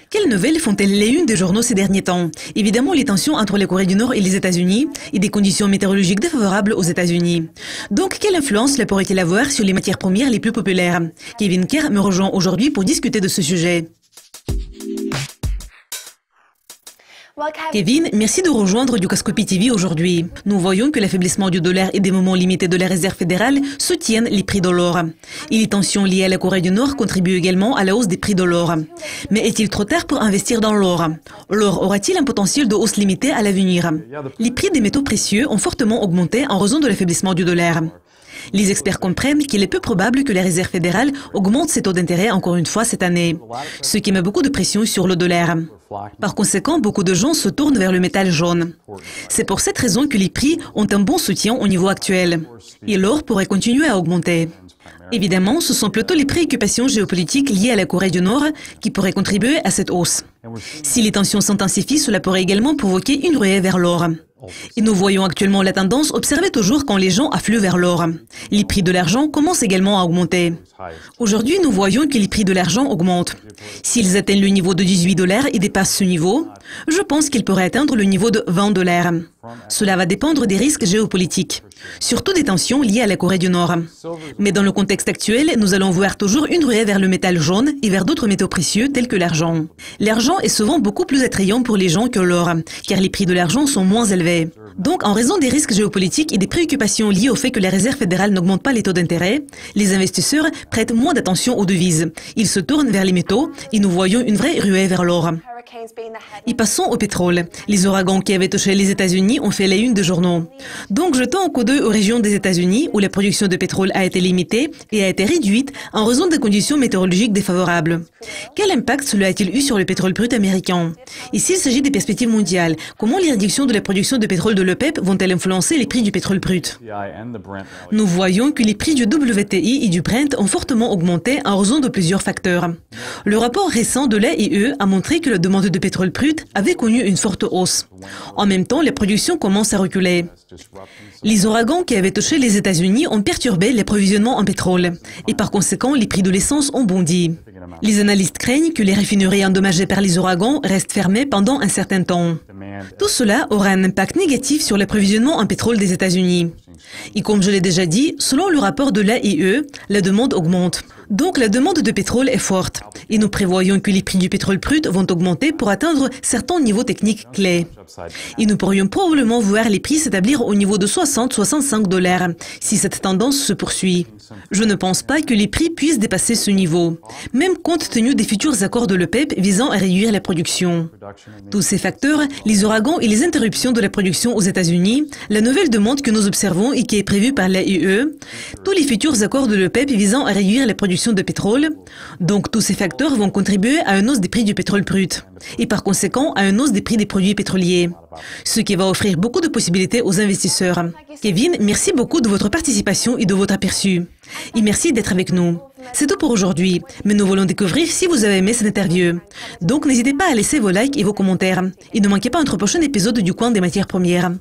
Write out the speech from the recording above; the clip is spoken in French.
Quelles nouvelles font-elles les unes des journaux ces derniers temps? Évidemment, les tensions entre la Corée du Nord et les États-Unis et des conditions météorologiques défavorables aux États-Unis. Donc, quelle influence cela pourrait-il avoir sur les matières premières les plus populaires? Kevin Kerr me rejoint aujourd'hui pour discuter de ce sujet. Kevin, merci de rejoindre Dukascopy TV aujourd'hui. Nous voyons que l'affaiblissement du dollar et des moments limités de la Réserve fédérale soutiennent les prix de l'or. Et les tensions liées à la Corée du Nord contribuent également à la hausse des prix de l'or. Mais est-il trop tard pour investir dans l'or? L'or aura-t-il un potentiel de hausse limitée à l'avenir? Les prix des métaux précieux ont fortement augmenté en raison de l'affaiblissement du dollar. Les experts comprennent qu'il est peu probable que la Réserve fédérale augmente ses taux d'intérêt encore une fois cette année, ce qui met beaucoup de pression sur le dollar. Par conséquent, beaucoup de gens se tournent vers le métal jaune. C'est pour cette raison que les prix ont un bon soutien au niveau actuel. Et l'or pourrait continuer à augmenter. Évidemment, ce sont plutôt les préoccupations géopolitiques liées à la Corée du Nord qui pourraient contribuer à cette hausse. Si les tensions s'intensifient, cela pourrait également provoquer une ruée vers l'or. Et nous voyons actuellement la tendance observée toujours quand les gens affluent vers l'or. Les prix de l'argent commencent également à augmenter. Aujourd'hui, nous voyons que les prix de l'argent augmentent. S'ils atteignent le niveau de 18 $ et dépassent ce niveau, je pense qu'ils pourraient atteindre le niveau de 20 $. Cela va dépendre des risques géopolitiques, surtout des tensions liées à la Corée du Nord. Mais dans le contexte actuel, nous allons voir toujours une ruée vers le métal jaune et vers d'autres métaux précieux tels que l'argent. L'argent est souvent beaucoup plus attrayant pour les gens que l'or, car les prix de l'argent sont moins élevés. Donc, en raison des risques géopolitiques et des préoccupations liées au fait que la Réserve fédérale n'augmente pas les taux d'intérêt, les investisseurs prêtent moins d'attention aux devises. Ils se tournent vers les métaux et nous voyons une vraie ruée vers l'or. Et passons au pétrole. Les ouragans qui avaient touché les États-Unis ont fait la une des journaux. Donc, jetons un coup d'œil aux régions des États-Unis où la production de pétrole a été limitée et a été réduite en raison des conditions météorologiques défavorables. Quel impact cela a-t-il eu sur le pétrole brut américain? Et s'il s'agit des perspectives mondiales, comment les réductions de la production de pétrole de l'OPEP vont-elles influencer les prix du pétrole brut? Nous voyons que les prix du WTI et du Brent ont fortement augmenté en raison de plusieurs facteurs. Le rapport récent de l'AIE a montré que la demande de pétrole brut avait connu une forte hausse. En même temps, la production commence à reculer. Les ouragans qui avaient touché les États-Unis ont perturbé l'approvisionnement en pétrole et par conséquent, les prix de l'essence ont bondi. Les analystes craignent que les raffineries endommagées par les ouragans restent fermées pendant un certain temps. Tout cela aura un impact négatif sur l'approvisionnement en pétrole des États-Unis. Et comme je l'ai déjà dit, selon le rapport de l'AIE, la demande augmente. Donc la demande de pétrole est forte. Et nous prévoyons que les prix du pétrole brut vont augmenter pour atteindre certains niveaux techniques clés. Et nous pourrions probablement voir les prix s'établir au niveau de 60-65 $ si cette tendance se poursuit. Je ne pense pas que les prix puissent dépasser ce niveau, même compte tenu des futurs accords de l'OPEP visant à réduire la production. Tous ces facteurs, les ouragans et les interruptions de la production aux États-Unis, la nouvelle demande que nous observons et qui est prévue par l'AIE, tous les futurs accords de l'OPEP visant à réduire la production de pétrole, donc tous ces facteurs vont contribuer à une hausse des prix du pétrole brut et par conséquent à une hausse des prix des produits pétroliers, ce qui va offrir beaucoup de possibilités aux investisseurs. Kevin, merci beaucoup de votre participation et de votre aperçu. Et merci d'être avec nous. C'est tout pour aujourd'hui, mais nous voulons découvrir si vous avez aimé cette interview. Donc n'hésitez pas à laisser vos likes et vos commentaires. Et ne manquez pas notre prochain épisode du Coin des matières premières.